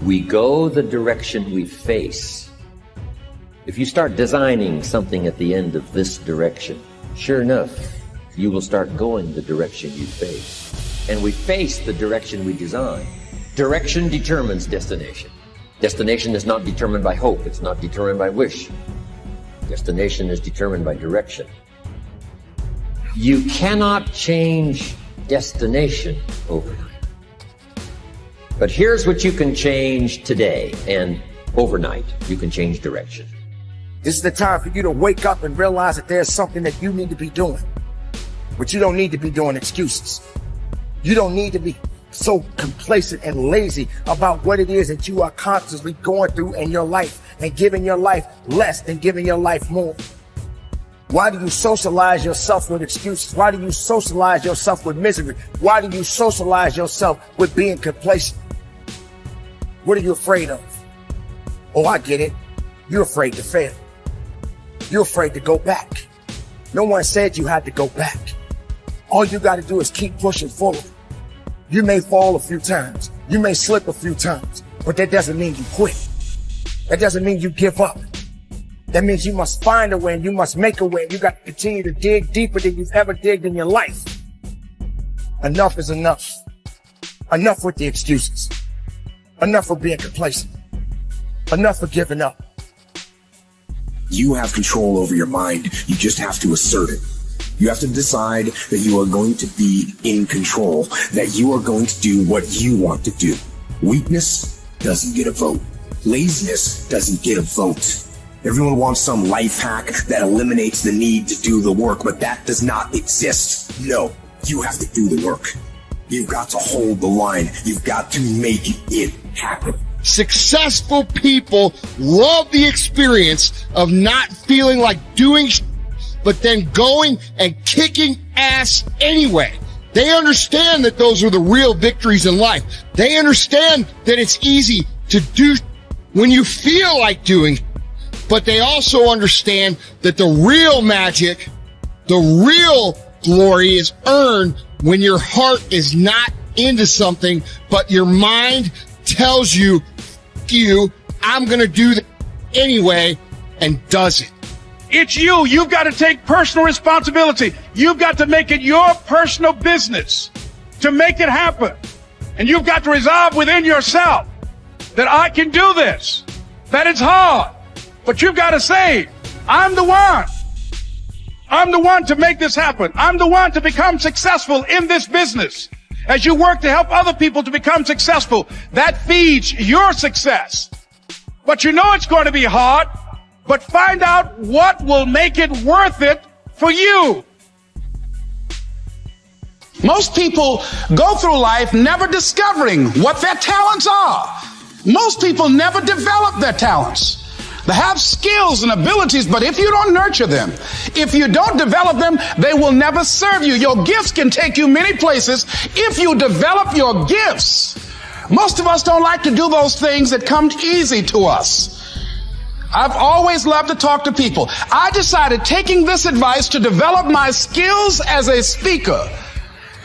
We go the direction we face. If you start designing something at the end of this direction, sure enough, you will start going the direction you face. And we face the direction we design. Direction determines destination. Destination is not determined by hope. It's not determined by wish. Destination is determined by direction. You cannot change destination overnight. But here's what you can change today, and overnight, you can change direction. This is the time for you to wake up and realize that there's something that you need to be doing. But you don't need to be doing excuses. You don't need to be so complacent and lazy about what it is that you are constantly going through in your life and giving your life less than giving your life more. Why do you socialize yourself with excuses? Why do you socialize yourself with misery? Why do you socialize yourself with being complacent? What are you afraid of? Oh, I get it. You're afraid to fail. You're afraid to go back. No one said you had to go back. All you got to do is keep pushing forward. You may fall a few times. You may slip a few times, but that doesn't mean you quit. That doesn't mean you give up. That means you must find a way and you must make a way. You got to continue to dig deeper than you've ever digged in your life. Enough is enough. Enough with the excuses. Enough for being complacent. Enough for giving up. You have control over your mind. You just have to assert it. You have to decide that you are going to be in control, that you are going to do what you want to do. Weakness doesn't get a vote. Laziness doesn't get a vote. Everyone wants some life hack that eliminates the need to do the work, but that does not exist. No, you have to do the work. You've got to hold the line. You've got to make it happen. Successful people love the experience of not feeling like doing but then going and kicking ass anyway. They understand that those are the real victories in life. They understand that it's easy to do when you feel like doing, but they also understand that the real magic, the real glory is earned when your heart is not into something, but your mind tells you, I'm going to do that anyway, and does it. It's you. You've got to take personal responsibility. You've got to make it your personal business to make it happen. And you've got to resolve within yourself that I can do this, that it's hard, but you've got to say, I'm the one. I'm the one to make this happen. I'm the one to become successful in this business. As you work to help other people to become successful, that feeds your success. But you know it's going to be hard, but find out what will make it worth it for you. Most people go through life never discovering what their talents are. Most people never develop their talents. They have skills and abilities, but if you don't nurture them, if you don't develop them, they will never serve you. Your gifts can take you many places if you develop your gifts. Most of us don't like to do those things that come easy to us. I've always loved to talk to people. I decided, taking this advice, to develop my skills as a speaker.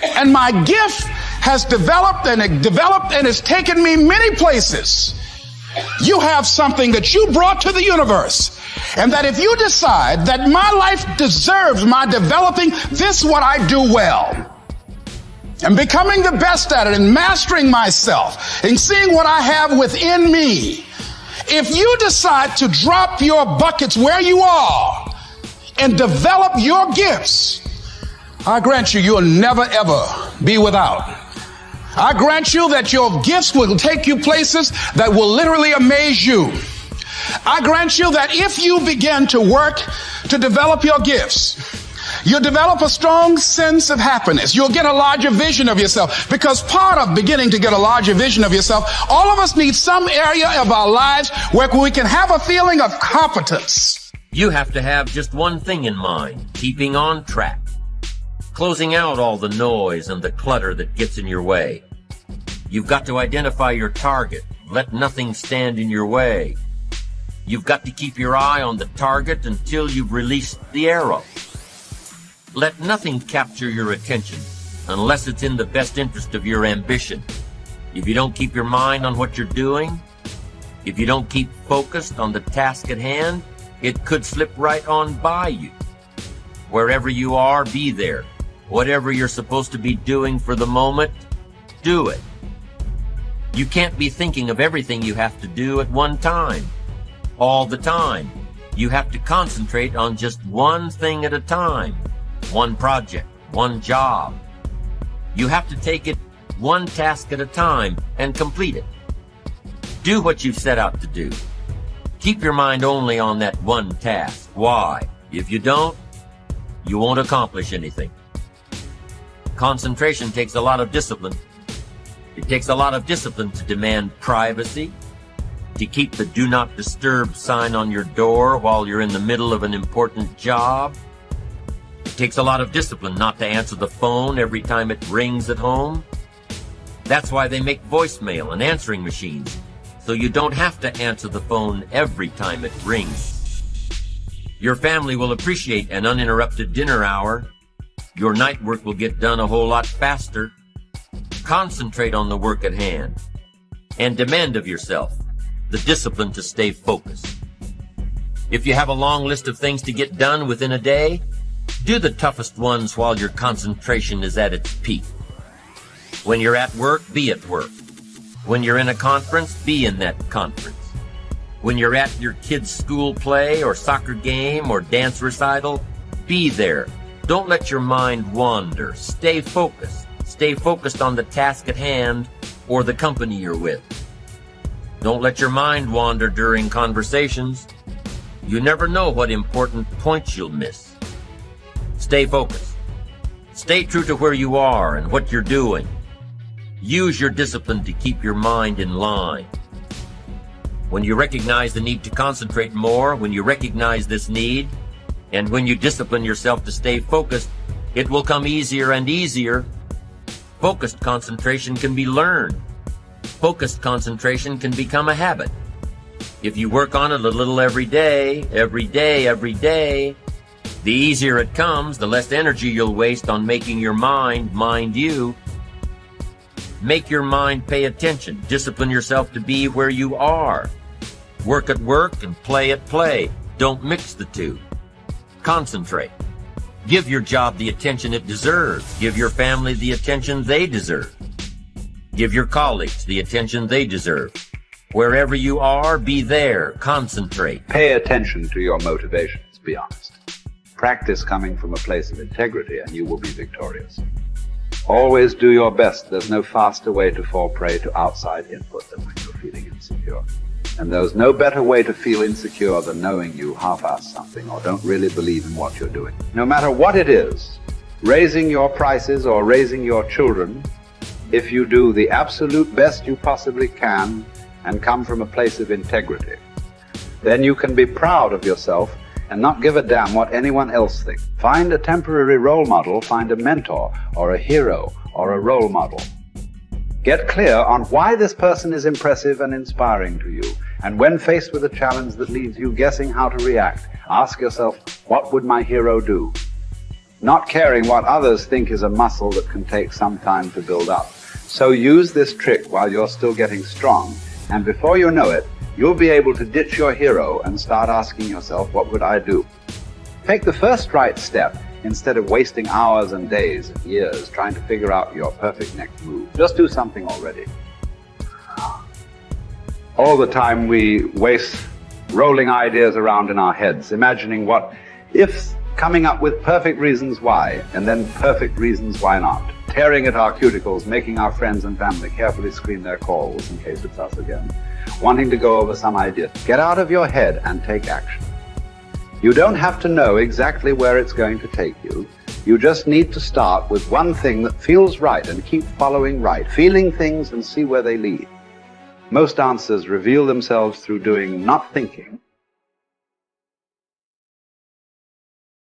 And my gift has developed and it's taken me many places. You have something that you brought to the universe, and that if you decide that my life deserves my developing this, what I do well, and becoming the best at it, and mastering myself, and seeing what I have within me, if you decide to drop your buckets where you are and develop your gifts, I grant you, you'll never ever be without. I grant you that your gifts will take you places that will literally amaze you. I grant you that if you begin to work to develop your gifts, you'll develop a strong sense of happiness. You'll get a larger vision of yourself, because part of beginning to get a larger vision of yourself, all of us need some area of our lives where we can have a feeling of competence. You have to have just one thing in mind: keeping on track. Closing out all the noise and the clutter that gets in your way. You've got to identify your target. Let nothing stand in your way. You've got to keep your eye on the target until you've released the arrow. Let nothing capture your attention unless it's in the best interest of your ambition. If you don't keep your mind on what you're doing, if you don't keep focused on the task at hand, it could slip right on by you. Wherever you are, be there. Whatever you're supposed to be doing for the moment, do it. You can't be thinking of everything you have to do at one time, all the time. You have to concentrate on just one thing at a time, one project, one job. You have to take it one task at a time and complete it. Do what you've set out to do. Keep your mind only on that one task. Why? If you don't, you won't accomplish anything. Concentration takes a lot of discipline. It takes a lot of discipline to demand privacy, to keep the do not disturb sign on your door while you're in the middle of an important job. It takes a lot of discipline not to answer the phone every time it rings at home. That's why they make voicemail and answering machines, so you don't have to answer the phone every time it rings. Your family will appreciate an uninterrupted dinner hour. Your night work will get done a whole lot faster. Concentrate on the work at hand and demand of yourself the discipline to stay focused. If you have a long list of things to get done within a day, do the toughest ones while your concentration is at its peak. When you're at work, be at work. When you're in a conference, be in that conference. When you're at your kid's school play or soccer game or dance recital, be there. Don't let your mind wander. Stay focused. Stay focused on the task at hand or the company you're with. Don't let your mind wander during conversations. You never know what important points you'll miss. Stay focused. Stay true to where you are and what you're doing. Use your discipline to keep your mind in line. When you recognize the need to concentrate more, when you recognize this need, and when you discipline yourself to stay focused, it will come easier and easier. Focused concentration can be learned. Focused concentration can become a habit. If you work on it a little every day, the easier it comes, the less energy you'll waste on making your mind you. Make your mind pay attention. Discipline yourself to be where you are. Work at work and play at play. Don't mix the two. Concentrate. Give your job the attention it deserves. Give your family the attention they deserve. Give your colleagues the attention they deserve. Wherever you are, be there. Concentrate. Pay attention to your motivations, be honest. Practice coming from a place of integrity and you will be victorious. Always do your best. There's no faster way to fall prey to outside input than when you're feeling insecure. And there's no better way to feel insecure than knowing you half-ass something or don't really believe in what you're doing. No matter what it is, raising your prices or raising your children, if you do the absolute best you possibly can and come from a place of integrity, then you can be proud of yourself and not give a damn what anyone else thinks. Find a temporary role model, find a mentor or a hero or a role model. Get clear on why this person is impressive and inspiring to you. And when faced with a challenge that leaves you guessing how to react, ask yourself, what would my hero do? Not caring what others think is a muscle that can take some time to build up. So use this trick while you're still getting strong, and before you know it, you'll be able to ditch your hero and start asking yourself, what would I do? Take the first right step instead of wasting hours and days and years trying to figure out your perfect next move. Just do something already. All the time we waste rolling ideas around in our heads, imagining what ifs, coming up with perfect reasons why, and then perfect reasons why not. Tearing at our cuticles, making our friends and family carefully screen their calls in case it's us again. Wanting to go over some idea. Get out of your head and take action. You don't have to know exactly where it's going to take you. You just need to start with one thing that feels right and keep following right, feeling things and see where they lead. Most answers reveal themselves through doing, not thinking,